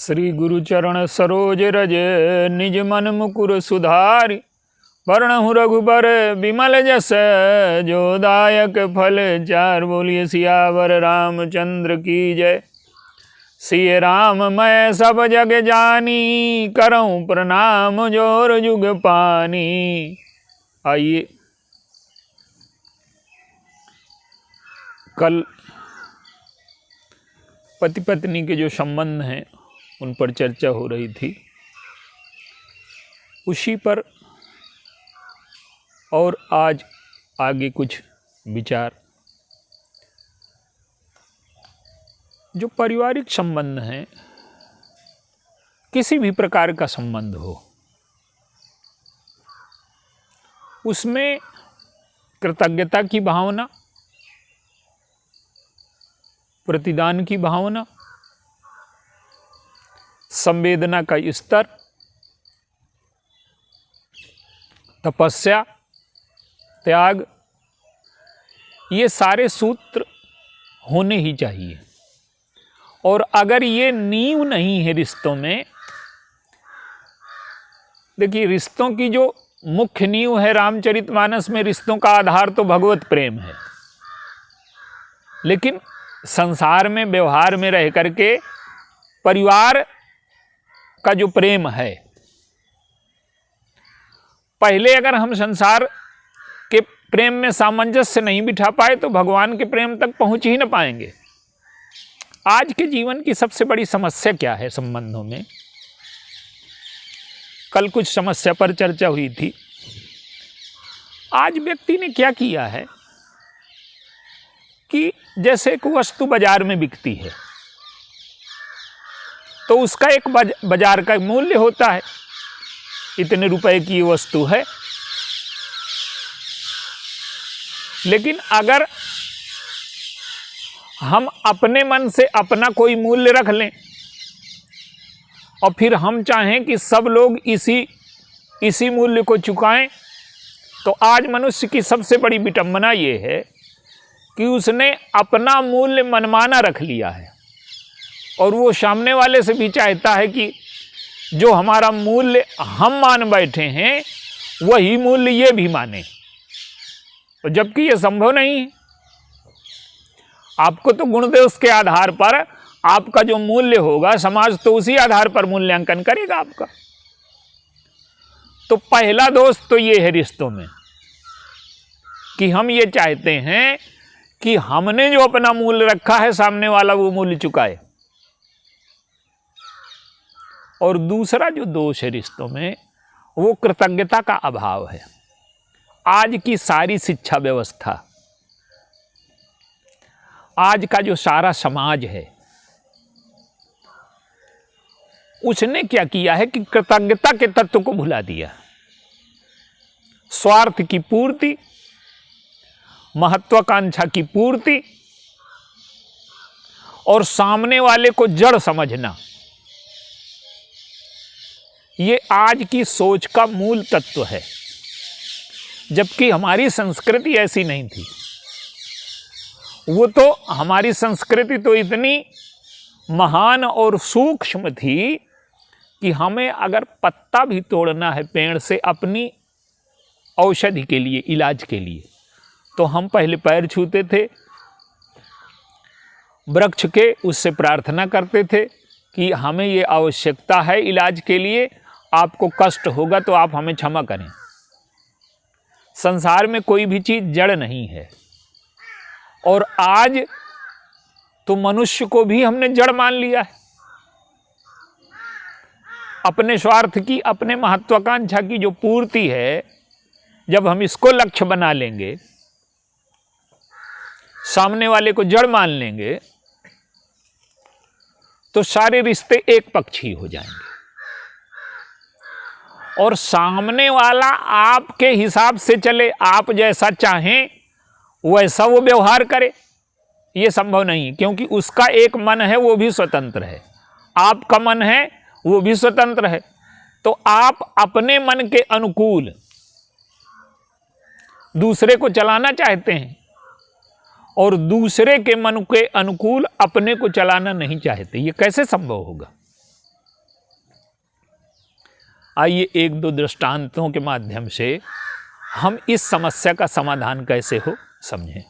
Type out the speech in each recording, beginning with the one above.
श्री गुरु चरण सरोज रज निज मन मुकुर सुधारि। वर्णहु रघुबर विमल जस जो दायक फल चार। बोलिए सियावर रामचंद्र की जय। सिय राम मैं सब जग जानी, करऊं प्रणाम जोर जुग पानी। आइए कल पति पत्नी के जो संबंध हैं उन पर चर्चा हो रही थी, उसी पर और आज आगे कुछ विचार। जो पारिवारिक संबंध हैं, किसी भी प्रकार का संबंध हो, उसमें कृतज्ञता की भावना, प्रतिदान की भावना, संवेदना का स्तर, तपस्या, त्याग, ये सारे सूत्र होने ही चाहिए। और अगर ये नींव नहीं है रिश्तों में, देखिए रिश्तों की जो मुख्य नींव है, रामचरितमानस में रिश्तों का आधार तो भगवत प्रेम है, लेकिन संसार में व्यवहार में रह करके परिवार का जो प्रेम है, पहले अगर हम संसार के प्रेम में सामंजस्य नहीं बिठा पाए तो भगवान के प्रेम तक पहुंच ही न पाएंगे। आज के जीवन की सबसे बड़ी समस्या क्या है संबंधों में? कल कुछ समस्या पर चर्चा हुई थी। आज व्यक्ति ने क्या किया है कि जैसे एक वस्तु बाजार में बिकती है तो उसका एक बाजार का मूल्य होता है, इतने रुपए की ये वस्तु है। लेकिन अगर हम अपने मन से अपना कोई मूल्य रख लें और फिर हम चाहें कि सब लोग इसी मूल्य को चुकाएं, तो आज मनुष्य की सबसे बड़ी विडंबना ये है कि उसने अपना मूल्य मनमाना रख लिया है और वो सामने वाले से भी चाहता है कि जो हमारा मूल्य हम मान बैठे हैं वही मूल्य ये भी माने, जबकि ये संभव नहीं है। आपको तो गुण दोष के आधार पर आपका जो मूल्य होगा, समाज तो उसी आधार पर मूल्यांकन करेगा आपका। तो पहला दोष तो ये है रिश्तों में कि हम ये चाहते हैं कि हमने जो अपना मूल्य रखा है सामने वाला वो मूल्य चुकाए। और दूसरा जो दोष है रिश्तों में, वो कृतज्ञता का अभाव है। आज की सारी शिक्षा व्यवस्था, आज का जो सारा समाज है, उसने क्या किया है कि कृतज्ञता के तत्व को भुला दिया। स्वार्थ की पूर्ति, महत्वाकांक्षा की पूर्ति और सामने वाले को जड़ समझना, ये आज की सोच का मूल तत्व है। जबकि हमारी संस्कृति ऐसी नहीं थी। वो तो हमारी संस्कृति तो इतनी महान और सूक्ष्म थी कि हमें अगर पत्ता भी तोड़ना है पेड़ से अपनी औषधि के लिए, इलाज के लिए, तो हम पहले पैर छूते थे वृक्ष के, उससे प्रार्थना करते थे कि हमें ये आवश्यकता है इलाज के लिए, आपको कष्ट होगा तो आप हमें क्षमा करें। संसार में कोई भी चीज जड़ नहीं है। और आज तो मनुष्य को भी हमने जड़ मान लिया है। अपने स्वार्थ की, अपने महत्वाकांक्षा की जो पूर्ति है, जब हम इसको लक्ष्य बना लेंगे, सामने वाले को जड़ मान लेंगे, तो सारे रिश्ते एक पक्षी हो जाएंगे और सामने वाला आपके हिसाब से चले, आप जैसा चाहें वैसा वो व्यवहार करे, ये संभव नहीं। क्योंकि उसका एक मन है, वो भी स्वतंत्र है, आपका मन है वो भी स्वतंत्र है। तो आप अपने मन के अनुकूल दूसरे को चलाना चाहते हैं और दूसरे के मन के अनुकूल अपने को चलाना नहीं चाहते। ये कैसे संभव होगा? आइए एक दो दृष्टांतों के माध्यम से हम इस समस्या का समाधान कैसे हो समझें।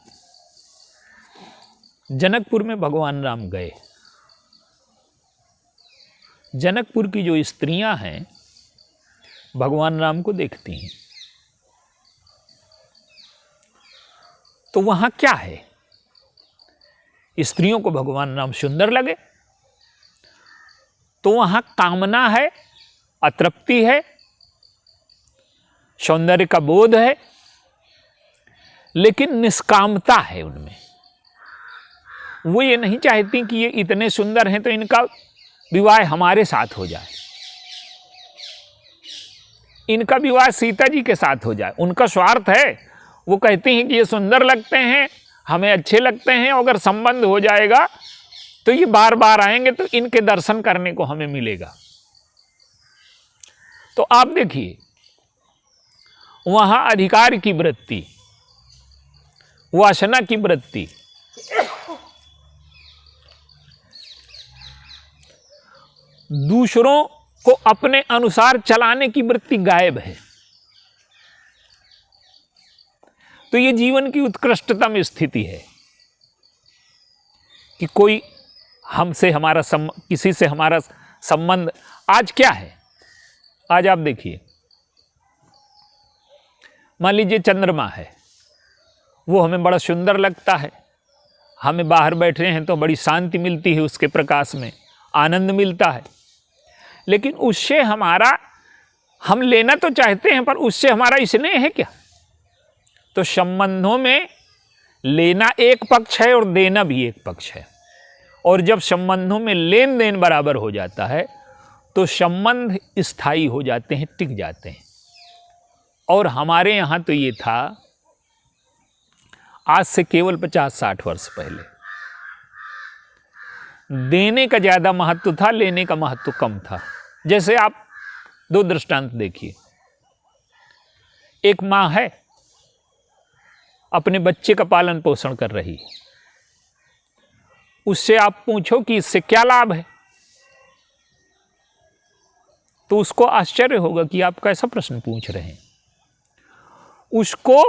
जनकपुर में भगवान राम गए। जनकपुर की जो स्त्रियां हैं भगवान राम को देखती हैं, तो वहां क्या है? स्त्रियों को भगवान राम सुंदर लगे तो वहां कामना है, अतृप्ति है, सौंदर्य का बोध है, लेकिन निष्कामता है उनमें। वो ये नहीं चाहती कि ये इतने सुंदर हैं तो इनका विवाह हमारे साथ हो जाए, इनका विवाह सीता जी के साथ हो जाए। उनका स्वार्थ है, वो कहती हैं कि ये सुंदर लगते हैं, हमें अच्छे लगते हैं, अगर संबंध हो जाएगा तो ये बार बार आएंगे तो इनके दर्शन करने को हमें मिलेगा। तो आप देखिए वहां अधिकार की वृत्ति, वासना की वृत्ति, दूसरों को अपने अनुसार चलाने की वृत्ति गायब है। तो ये जीवन की उत्कृष्टतम स्थिति है कि कोई हमसे हमारा किसी से हमारा संबंध आज क्या है? आज आप देखिए, मान लीजिए चंद्रमा है, वो हमें बड़ा सुंदर लगता है, हमें बाहर बैठे हैं तो बड़ी शांति मिलती है, उसके प्रकाश में आनंद मिलता है, लेकिन उससे हमारा हम लेना तो चाहते हैं पर उससे हमारा स्नेह है क्या? तो संबंधों में लेना एक पक्ष है और देना भी एक पक्ष है, और जब संबंधों में लेन देन बराबर हो जाता है तो संबंध स्थायी हो जाते हैं, टिक जाते हैं। और हमारे यहाँ तो ये था आज से केवल 50-60 वर्ष पहले, देने का ज़्यादा महत्व था, लेने का महत्व कम था। जैसे आप दो दृष्टांत देखिए, एक माँ है अपने बच्चे का पालन पोषण कर रही है, उससे आप पूछो कि इससे क्या लाभ है, तो उसको आश्चर्य होगा कि आप कैसा प्रश्न पूछ रहे हैं। उसको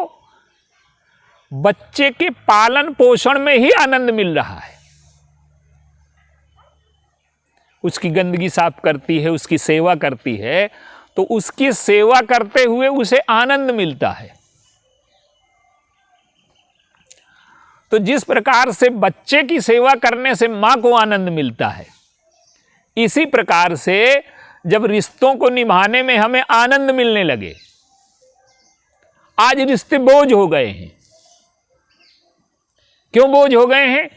बच्चे के पालन पोषण में ही आनंद मिल रहा है। उसकी गंदगी साफ करती है, उसकी सेवा करती है, तो उसकी सेवा करते हुए उसे आनंद मिलता है। तो जिस प्रकार से बच्चे की सेवा करने से मां को आनंद मिलता है, इसी प्रकार से जब रिश्तों को निभाने में हमें आनंद मिलने लगे, आज रिश्ते बोझ हो गए हैं। क्यों बोझ हो गए हैं?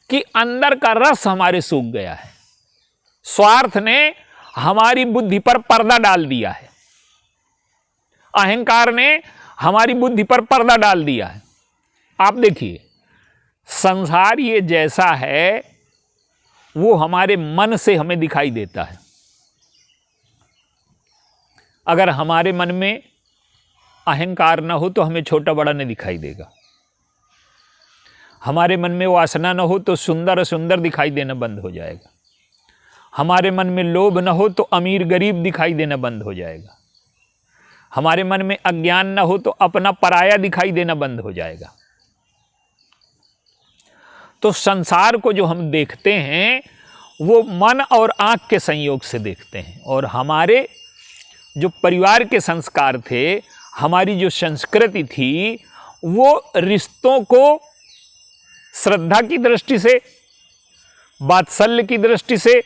कि अंदर का रस हमारे सूख गया है, स्वार्थ ने हमारी बुद्धि पर पर्दा डाल दिया है, अहंकार ने हमारी बुद्धि पर पर्दा डाल दिया है। आप देखिए, संसार ये जैसा है वो हमारे मन से हमें दिखाई देता है। अगर हमारे मन में अहंकार न हो तो हमें छोटा बड़ा नहीं दिखाई देगा। हमारे मन में वासना न हो तो सुंदर सुंदर दिखाई देना बंद हो जाएगा। हमारे मन में लोभ न हो तो अमीर गरीब दिखाई देना बंद हो जाएगा। हमारे मन में अज्ञान न हो तो अपना पराया दिखाई देना बंद हो जाएगा। तो संसार को जो हम देखते हैं वो मन और आँख के संयोग से देखते हैं, और हमारे जो परिवार के संस्कार थे, हमारी जो संस्कृति थी, वो रिश्तों को श्रद्धा की दृष्टि से, वात्सल्य की दृष्टि से,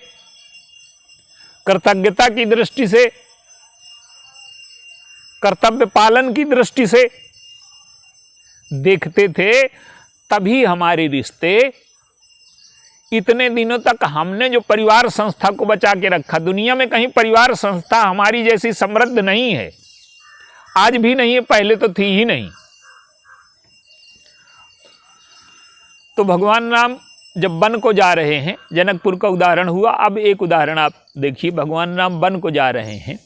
कृतज्ञता की दृष्टि से, कर्तव्य पालन की दृष्टि से देखते थे। तभी हमारे रिश्ते इतने दिनों तक हमने जो परिवार संस्था को बचा के रखा, दुनिया में कहीं परिवार संस्था हमारी जैसी समृद्ध नहीं है, आज भी नहीं है, पहले तो थी ही नहीं। तो भगवान राम जब वन को जा रहे हैं, जनकपुर का उदाहरण हुआ, अब एक उदाहरण आप देखिए, भगवान राम वन को जा रहे हैं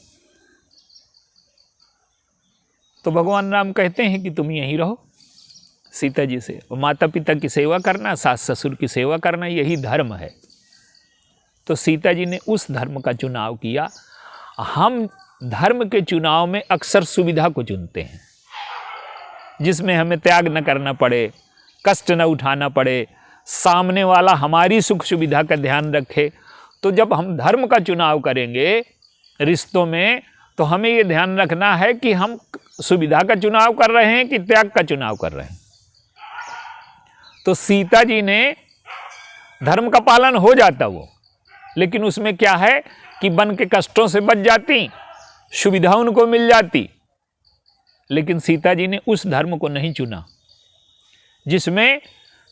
तो भगवान राम कहते हैं कि तुम यहीं रहो सीता जी से, और माता पिता की सेवा करना, सास ससुर की सेवा करना, यही धर्म है। तो सीता जी ने उस धर्म का चुनाव किया। हम धर्म के चुनाव में अक्सर सुविधा को चुनते हैं, जिसमें हमें त्याग न करना पड़े, कष्ट न उठाना पड़े, सामने वाला हमारी सुख सुविधा का ध्यान रखे। तो जब हम धर्म का चुनाव करेंगे रिश्तों में, तो हमें ये ध्यान रखना है कि हम सुविधा का चुनाव कर रहे हैं कि त्याग का चुनाव कर रहे हैं। तो सीता जी ने धर्म का पालन हो जाता वो, लेकिन उसमें क्या है कि वन के कष्टों से बच जाती, सुविधा उनको मिल जाती। लेकिन सीता जी ने उस धर्म को नहीं चुना जिसमें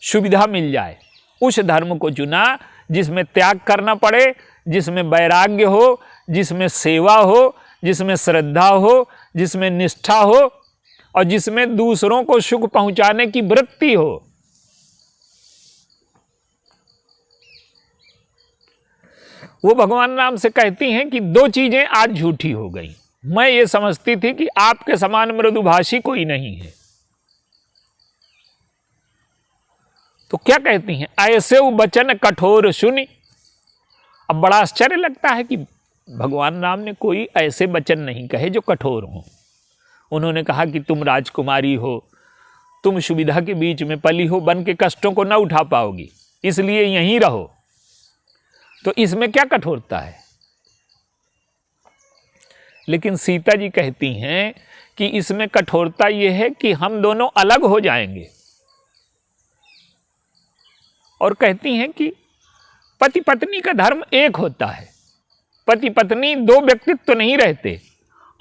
सुविधा मिल जाए, उस धर्म को चुना जिसमें त्याग करना पड़े, जिसमें वैराग्य हो, जिसमें सेवा हो, जिसमें श्रद्धा हो, जिसमें निष्ठा हो और जिसमें दूसरों को सुख पहुंचाने की वृत्ति हो। वो भगवान राम से कहती हैं कि दो चीजें आज झूठी हो गई। मैं ये समझती थी कि आपके समान मृदुभाषी कोई नहीं है। तो क्या कहती हैं, ऐसे वो वचन कठोर सुनी। अब बड़ा आश्चर्य लगता है कि भगवान राम ने कोई ऐसे वचन नहीं कहे जो कठोर हों। उन्होंने कहा कि तुम राजकुमारी हो, तुम सुविधा के बीच में पली हो, वन के कष्टों को न उठा पाओगी, इसलिए यहीं रहो। तो इसमें क्या कठोरता है? लेकिन सीता जी कहती हैं कि इसमें कठोरता यह है कि हम दोनों अलग हो जाएंगे। और कहती हैं कि पति पत्नी का धर्म एक होता है, पति पत्नी दो व्यक्तित्व तो नहीं रहते।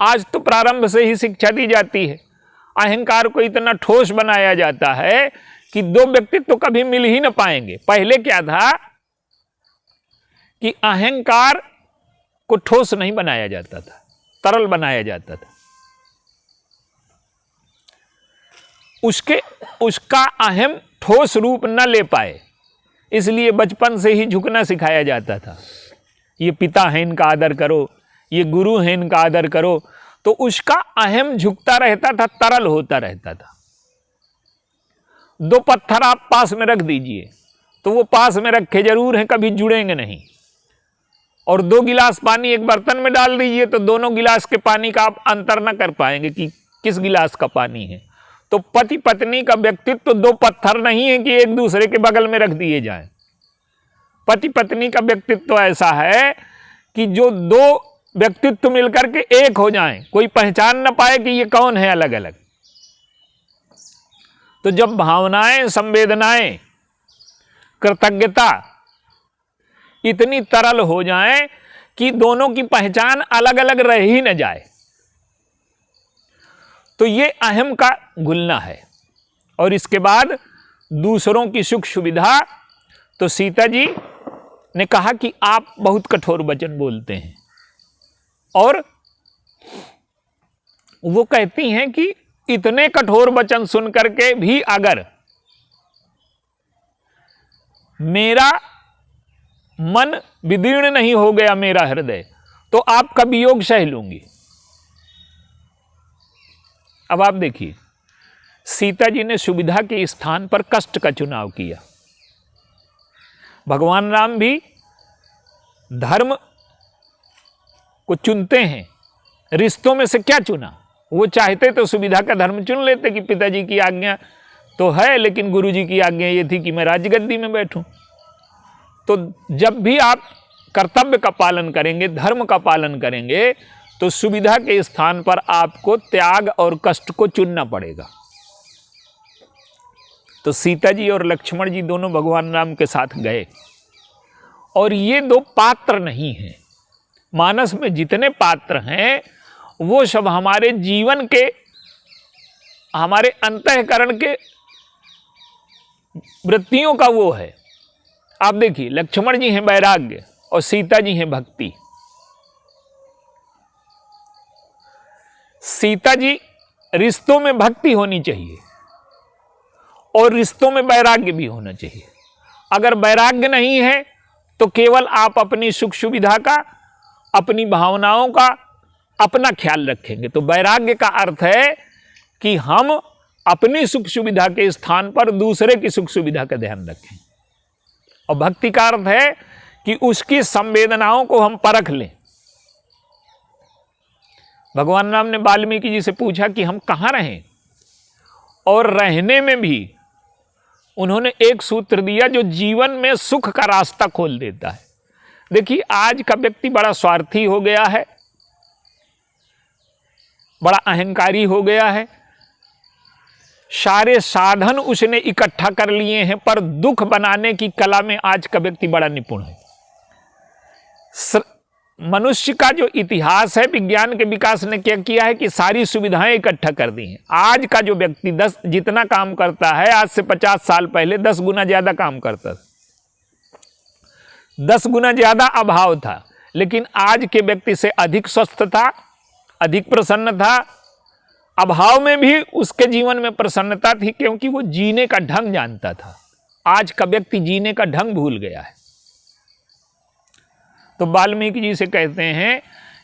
आज तो प्रारंभ से ही शिक्षा दी जाती है, अहंकार को इतना ठोस बनाया जाता है कि दो व्यक्तित्व तो कभी मिल ही न पाएंगे। पहले क्या था कि अहंकार को ठोस नहीं बनाया जाता था, तरल बनाया जाता था। उसका अहम ठोस रूप न ले पाए, इसलिए बचपन से ही झुकना सिखाया जाता था। ये पिता है, इनका आदर करो, ये गुरु है, इनका आदर करो। तो उसका अहम झुकता रहता था, तरल होता रहता था। दो पत्थर आप पास में रख दीजिए तो वो पास में रखे जरूर हैं, कभी जुड़ेंगे नहीं। और दो गिलास पानी एक बर्तन में डाल दीजिए तो दोनों गिलास के पानी का आप अंतर न कर पाएंगे कि किस गिलास का पानी है। तो पति पत्नी का व्यक्तित्व तो दो पत्थर नहीं है कि एक दूसरे के बगल में रख दिए जाएं। पति पत्नी का व्यक्तित्व तो ऐसा है कि जो दो व्यक्तित्व मिलकर के एक हो जाएं, कोई पहचान न पाए कि ये कौन है अलग अलग। तो जब भावनाएं, संवेदनाएं, कृतज्ञता इतनी तरल हो जाएं कि दोनों की पहचान अलग अलग रह ही न जाए, तो ये अहम का घुलना है। और इसके बाद दूसरों की सुख सुविधा। तो सीता जी ने कहा कि आप बहुत कठोर वचन बोलते हैं। और वो कहती हैं कि इतने कठोर वचन सुन करके भी अगर मेरा मन विदीर्ण नहीं हो गया, मेरा हृदय, तो आपका वियोग सह लूंगी। अब आप देखिए, सीता जी ने सुविधा के स्थान पर कष्ट का चुनाव किया। भगवान राम भी धर्म को चुनते हैं। रिश्तों में से क्या चुना? वो चाहते तो सुविधा का धर्म चुन लेते कि पिताजी की आज्ञा तो है, लेकिन गुरुजी की आज्ञा ये थी कि मैं राजगद्दी में बैठूं। तो जब भी आप कर्तव्य का पालन करेंगे, धर्म का पालन करेंगे, तो सुविधा के स्थान पर आपको त्याग और कष्ट को चुनना पड़ेगा। तो सीता जी और लक्ष्मण जी दोनों भगवान राम के साथ गए। और ये दो पात्र नहीं हैं। मानस में जितने पात्र हैं वो सब हमारे जीवन के, हमारे अंतःकरण के वृत्तियों का वो है। आप देखिए, लक्ष्मण जी हैं वैराग्य और सीता जी हैं भक्ति। सीता जी रिश्तों में भक्ति होनी चाहिए और रिश्तों में वैराग्य भी होना चाहिए। अगर वैराग्य नहीं है तो केवल आप अपनी सुख सुविधा का, अपनी भावनाओं का, अपना ख्याल रखेंगे। तो वैराग्य का अर्थ है कि हम अपनी सुख सुविधा के स्थान पर दूसरे की सुख सुविधा का ध्यान रखें। और भक्ति का अर्थ है कि उसकी संवेदनाओं को हम परख लें भगवान राम ने वाल्मीकि जी से पूछा कि हम कहाँ रहें, और रहने में भी उन्होंने एक सूत्र दिया जो जीवन में सुख का रास्ता खोल देता है। देखिए, आज का व्यक्ति बड़ा स्वार्थी हो गया है, बड़ा अहंकारी हो गया है, सारे साधन उसने इकट्ठा कर लिए हैं, पर दुख बनाने की कला में आज का व्यक्ति बड़ा निपुण है। मनुष्य का जो इतिहास है, विज्ञान के विकास ने क्या किया है कि सारी सुविधाएं इकट्ठा कर दी हैं। आज का जो व्यक्ति जितना काम करता है, आज से 50 साल पहले 10 गुना ज्यादा काम करता था, 10 गुना ज्यादा अभाव था, लेकिन आज के व्यक्ति से अधिक स्वस्थ था, अधिक प्रसन्न था। अभाव में भी उसके जीवन में प्रसन्नता थी, क्योंकि वो जीने का ढंग जानता था। आज का व्यक्ति जीने का ढंग भूल गया है। तो वाल्मीकि जी से कहते हैं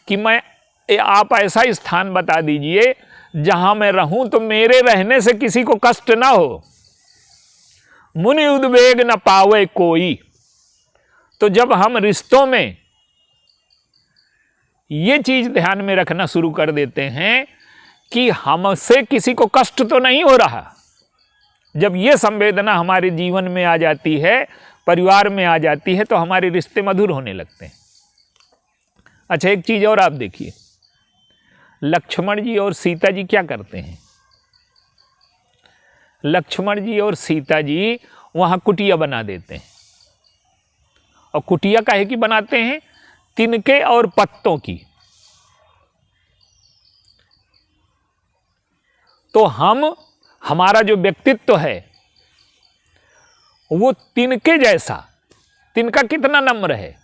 कि आप ऐसा स्थान बता दीजिए जहां मैं रहूं तो मेरे रहने से किसी को कष्ट ना हो, मुनि उद्वेग न पावे कोई। तो जब हम रिश्तों में ये चीज ध्यान में रखना शुरू कर देते हैं कि हमसे किसी को कष्ट तो नहीं हो रहा, जब ये संवेदना हमारे जीवन में आ जाती है, परिवार में आ जाती है, तो हमारे रिश्ते मधुर होने लगते हैं। अच्छा, एक चीज और आप देखिए, लक्ष्मण जी और सीता जी क्या करते हैं। लक्ष्मण जी और सीता जी वहां कुटिया बना देते हैं, और कुटिया काहे की बनाते हैं? तिनके और पत्तों की। तो हमारा जो व्यक्तित्व है वो तिनके जैसा, तिनका कितना नम्र है,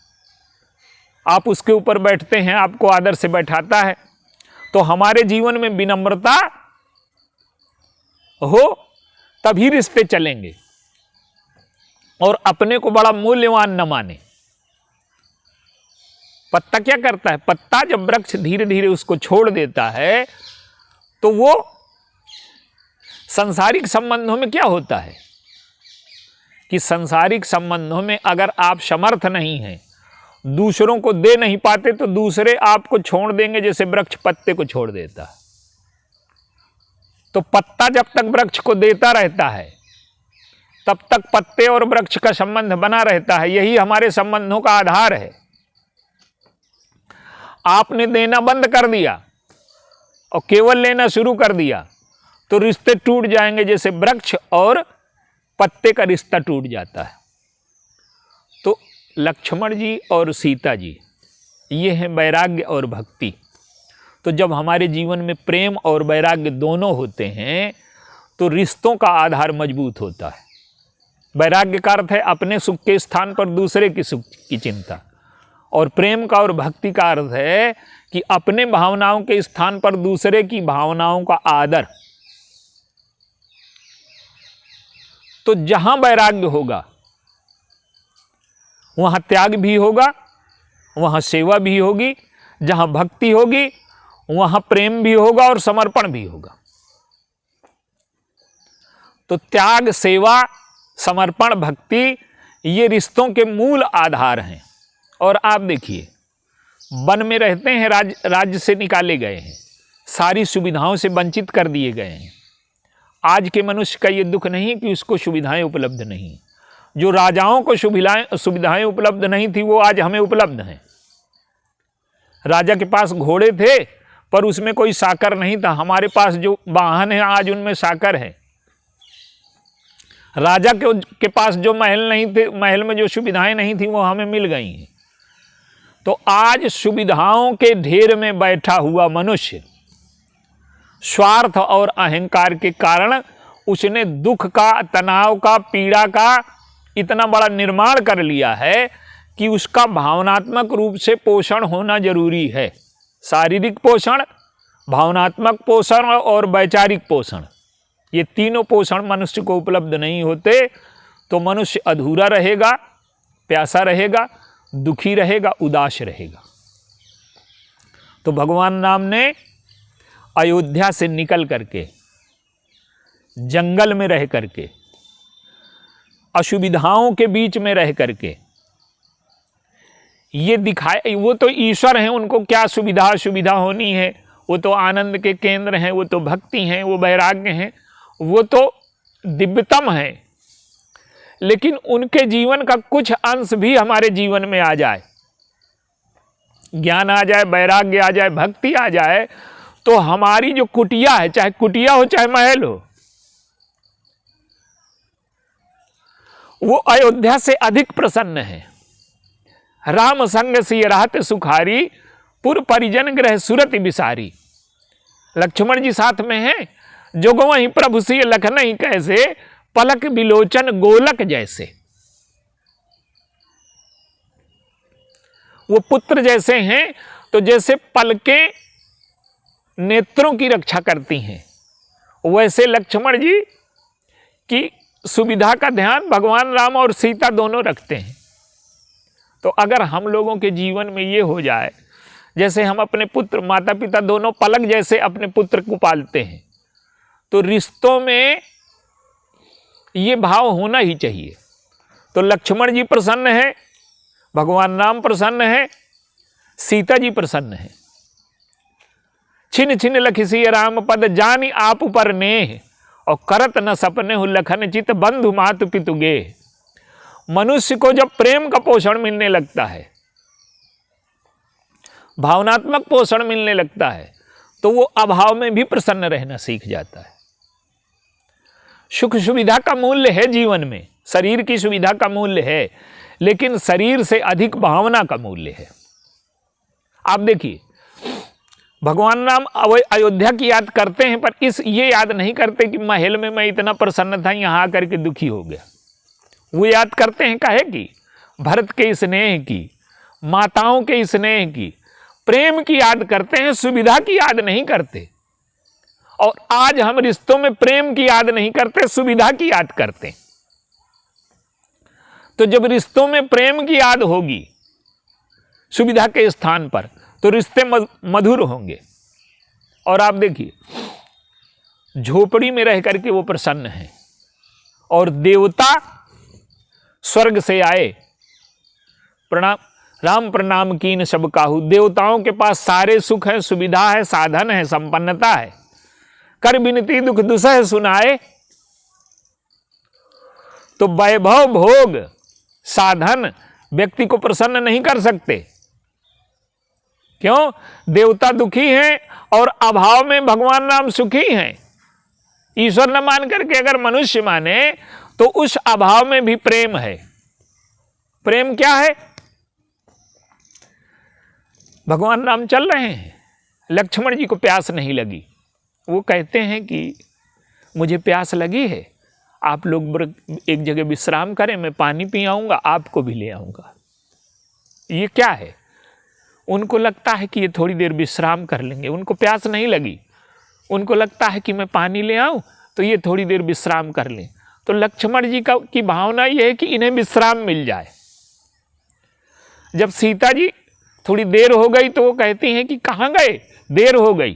आप उसके ऊपर बैठते हैं, आपको आदर से बैठाता है। तो हमारे जीवन में विनम्रता हो तभी रिश्ते चलेंगे, और अपने को बड़ा मूल्यवान न माने। पत्ता क्या करता है? पत्ता जब वृक्ष धीरे धीरे उसको छोड़ देता है, तो वो सांसारिक संबंधों में क्या होता है कि सांसारिक संबंधों में अगर आप समर्थ नहीं हैं, दूसरों को दे नहीं पाते, तो दूसरे आपको छोड़ देंगे, जैसे वृक्ष पत्ते को छोड़ देता है। तो पत्ता जब तक वृक्ष को देता रहता है, तब तक पत्ते और वृक्ष का संबंध बना रहता है। यही हमारे संबंधों का आधार है। आपने देना बंद कर दिया और केवल लेना शुरू कर दिया, तो रिश्ते टूट जाएंगे, जैसे वृक्ष और पत्ते का रिश्ता टूट जाता है। तो लक्ष्मण जी और सीता जी ये हैं वैराग्य और भक्ति। तो जब हमारे जीवन में प्रेम और वैराग्य दोनों होते हैं, तो रिश्तों का आधार मजबूत होता है। वैराग्य का अर्थ है अपने सुख के स्थान पर दूसरे की सुख की चिंता, और प्रेम का और भक्ति का अर्थ है कि अपने भावनाओं के स्थान पर दूसरे की भावनाओं का आदर। तो जहां वैराग्य होगा वहां त्याग भी होगा, वहां सेवा भी होगी, जहां भक्ति होगी वहां प्रेम भी होगा और समर्पण भी होगा। तो त्याग, सेवा, समर्पण, भक्ति ये रिश्तों के मूल आधार हैं। और आप देखिए, वन में रहते हैं, राज्य से निकाले गए हैं, सारी सुविधाओं से वंचित कर दिए गए हैं। आज के मनुष्य का ये दुख नहीं कि उसको सुविधाएं उपलब्ध नहीं। जो राजाओं को सुविधाएं उपलब्ध नहीं थी, वो आज हमें उपलब्ध हैं। राजा के पास घोड़े थे, पर उसमें कोई साकर नहीं था। हमारे पास जो वाहन है आज उनमें साकर है। राजा के पास जो महल नहीं थे, महल में जो सुविधाएं नहीं थी, वो हमें मिल गई हैं। तो आज सुविधाओं के ढेर में बैठा हुआ मनुष्य स्वार्थ और अहंकार के कारण उसने दुख का, तनाव का, पीड़ा का इतना बड़ा निर्माण कर लिया है कि उसका भावनात्मक रूप से पोषण होना जरूरी है। शारीरिक पोषण, भावनात्मक पोषण और वैचारिक पोषण, ये तीनों पोषण मनुष्य को उपलब्ध नहीं होते तो मनुष्य अधूरा रहेगा, प्यासा रहेगा, दुखी रहेगा, उदास रहेगा। तो भगवान राम ने अयोध्या से निकल करके, जंगल में रह करके, असुविधाओं के बीच में रह करके ये दिखाए। वो तो ईश्वर हैं, उनको क्या सुविधा होनी है, वो तो आनंद के केंद्र हैं, वो तो भक्ति हैं, वो वैराग्य हैं, वो तो दिव्यतम हैं। लेकिन उनके जीवन का कुछ अंश भी हमारे जीवन में आ जाए, ज्ञान आ जाए, वैराग्य आ जाए, भक्ति आ जाए, तो हमारी जो कुटिया है, चाहे कुटिया हो चाहे महल हो, वो अयोध्या से अधिक प्रसन्न है। राम संग सिय रहत सुखारी, पुर परिजन ग्रह सुरत बिसारी। लक्ष्मण जी साथ में हैं, जोगो वहीं प्रभु सिय लखनई कैसे, पलक बिलोचन गोलक जैसे। वो पुत्र जैसे हैं, तो जैसे पलकें नेत्रों की रक्षा करती हैं, वैसे लक्ष्मण जी की सुविधा का ध्यान भगवान राम और सीता दोनों रखते हैं। तो अगर हम लोगों के जीवन में ये हो जाए, जैसे हम अपने पुत्र, माता पिता दोनों पलक जैसे अपने पुत्र को पालते हैं, तो रिश्तों में ये भाव होना ही चाहिए। तो लक्ष्मण जी प्रसन्न है, भगवान राम प्रसन्न है, सीता जी प्रसन्न है। छिन छिन लखिसी राम पद, जानी आप पर नेह, और करत न सपने हो लखन चित, बंधु मातु पितु गे। मनुष्य को जब प्रेम का पोषण मिलने लगता है, भावनात्मक पोषण मिलने लगता है, तो वो अभाव में भी प्रसन्न रहना सीख जाता है। सुख सुविधा का मूल्य है जीवन में, शरीर की सुविधा का मूल्य है, लेकिन शरीर से अधिक भावना का मूल्य है। आप देखिए, भगवान राम अयोध्या की याद करते हैं, पर ये याद नहीं करते कि महल में मैं इतना प्रसन्न था, यहां आकर के दुखी हो गया। वो याद करते हैं काहे की? भरत के स्नेह की, माताओं के स्नेह की, प्रेम की याद करते हैं, सुविधा की याद नहीं करते। और आज हम रिश्तों में प्रेम की याद नहीं करते, सुविधा की याद करते। तो जब रिश्तों में प्रेम की याद होगी सुविधा के स्थान पर, तो रिश्ते मधुर होंगे। और आप देखिए, झोपड़ी में रह करके वो प्रसन्न है, और देवता स्वर्ग से आए, प्रणाम राम प्रणाम कीन सब काहू। देवताओं के पास सारे सुख है, सुविधा है, साधन है, संपन्नता है, कर बिनती दुख दुसह सुनाए। तो वैभव भोग साधन व्यक्ति को प्रसन्न नहीं कर सकते। क्यों? देवता दुखी हैं और अभाव में भगवान राम सुखी हैं। ईश्वर न मान करके अगर मनुष्य माने, तो उस अभाव में भी प्रेम है। प्रेम क्या है? भगवान राम चल रहे हैं, लक्ष्मण जी को प्यास नहीं लगी। वो कहते हैं कि मुझे प्यास लगी है, आप लोग एक जगह विश्राम करें, मैं पानी पी आऊँगा, आपको भी ले आऊँगा। ये क्या है? उनको लगता है कि ये थोड़ी देर विश्राम कर लेंगे, उनको प्यास नहीं लगी। उनको लगता है कि मैं पानी ले आऊँ तो ये थोड़ी देर विश्राम कर लें। तो लक्ष्मण जी की भावना ये है कि इन्हें विश्राम मिल जाए। जब सीता जी थोड़ी देर हो गई तो वो कहती हैं कि कहाँ गए, देर हो गई।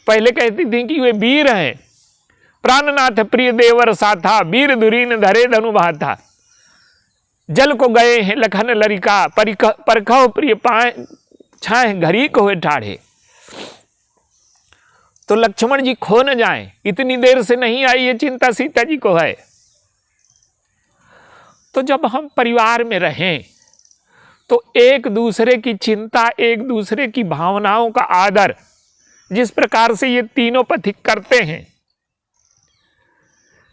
पहले कहती थी कि वे वीर हैं, प्राणनाथ प्रिय देवर साथा, वीर धुरीन धरे धनु भाथा। जल को गए हैं लखन लरिका, परखो प्रिय पाए छाए घरी को हुए ठाढ़े। तो लक्ष्मण जी खो न जाएं, इतनी देर से नहीं आई, ये चिंता सीता जी को है। तो जब हम परिवार में रहें, तो एक दूसरे की चिंता, एक दूसरे की भावनाओं का आदर, जिस प्रकार से ये तीनों पथिक करते हैं,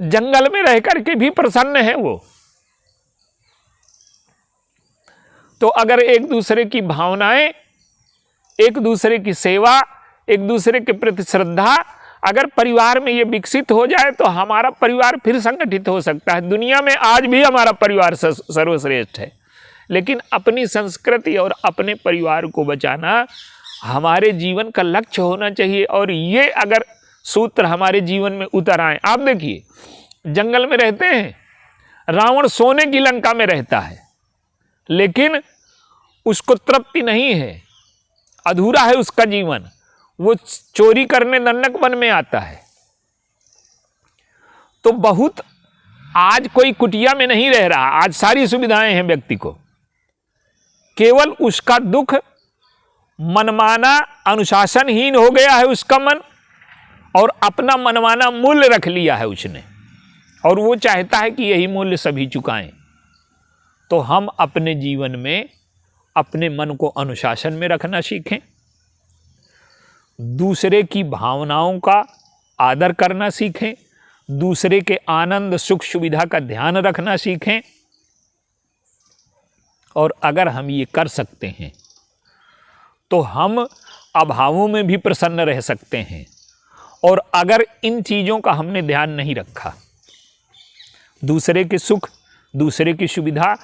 जंगल में रह करके भी प्रसन्न है वो। तो अगर एक दूसरे की भावनाएं, एक दूसरे की सेवा, एक दूसरे के प्रति श्रद्धा अगर परिवार में ये विकसित हो जाए, तो हमारा परिवार फिर संगठित हो सकता है। दुनिया में आज भी हमारा परिवार सर्वश्रेष्ठ है, लेकिन अपनी संस्कृति और अपने परिवार को बचाना हमारे जीवन का लक्ष्य होना चाहिए। और ये अगर सूत्र हमारे जीवन में उतर आए, आप देखिए, जंगल में रहते हैं, रावण सोने की लंका में रहता है, लेकिन उसको तृप्ति नहीं है, अधूरा है उसका जीवन। वो चोरी करने नन्नक वन में आता है। तो बहुत, आज कोई कुटिया में नहीं रह रहा, आज सारी सुविधाएं हैं व्यक्ति को, केवल उसका दुख मनमाना अनुशासनहीन हो गया है उसका मन, और अपना मनमाना मूल्य रख लिया है उसने, और वो चाहता है कि यही मूल्य सभी चुकाएं। तो हम अपने जीवन में अपने मन को अनुशासन में रखना सीखें, दूसरे की भावनाओं का आदर करना सीखें, दूसरे के आनंद सुख सुविधा का ध्यान रखना सीखें। और अगर हम ये कर सकते हैं तो हम अभावों में भी प्रसन्न रह सकते हैं। और अगर इन चीज़ों का हमने ध्यान नहीं रखा, दूसरे के सुख, दूसरे की सुविधा,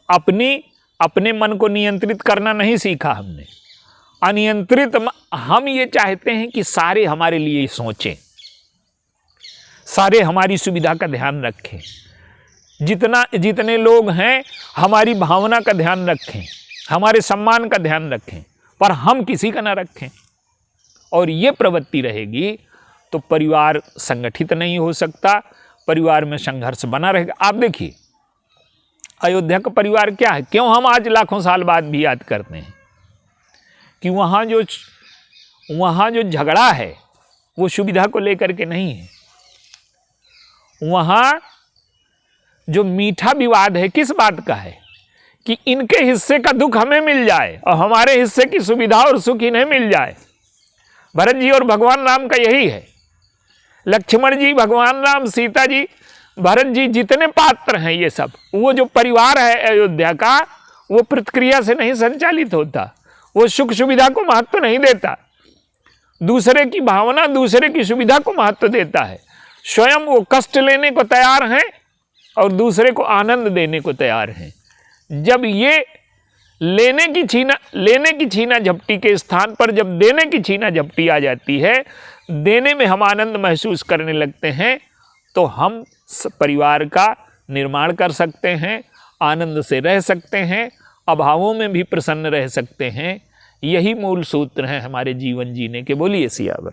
अपने मन को नियंत्रित करना नहीं सीखा हमने, अनियंत्रित हम ये चाहते हैं कि सारे हमारे लिए सोचें, सारे हमारी सुविधा का ध्यान रखें, जितने लोग हैं हमारी भावना का ध्यान रखें, हमारे सम्मान का ध्यान रखें, पर हम किसी का ना रखें। और ये प्रवृत्ति रहेगी तो परिवार संगठित नहीं हो सकता, परिवार में संघर्ष बना रहेगा। आप देखिए अयोध्या का परिवार क्या है, क्यों हम आज लाखों साल बाद भी याद करते हैं कि वहाँ जो झगड़ा है वो सुविधा को लेकर के नहीं है, वहाँ जो मीठा विवाद है किस बात का है कि इनके हिस्से का दुख हमें मिल जाए और हमारे हिस्से की सुविधा और सुख इन्हें मिल जाए। भरत जी और भगवान राम का यही है, लक्ष्मण जी, भगवान राम, सीता जी, भरत जी, जितने पात्र हैं ये सब, वो जो परिवार है अयोध्या का, वो प्रतिक्रिया से नहीं संचालित होता, वो सुख सुविधा को महत्व नहीं देता, दूसरे की भावना, दूसरे की सुविधा को महत्व देता है। स्वयं वो कष्ट लेने को तैयार हैं और दूसरे को आनंद देने को तैयार हैं। जब ये लेने की छीना झपटी के स्थान पर जब देने की छीना झपटी आ जाती है, देने में हम आनंद महसूस करने लगते हैं, तो हम परिवार का निर्माण कर सकते हैं, आनंद से रह सकते हैं, अभावों में भी प्रसन्न रह सकते हैं। यही मूल सूत्र हैं हमारे जीवन जीने के। बोलिए सियावर।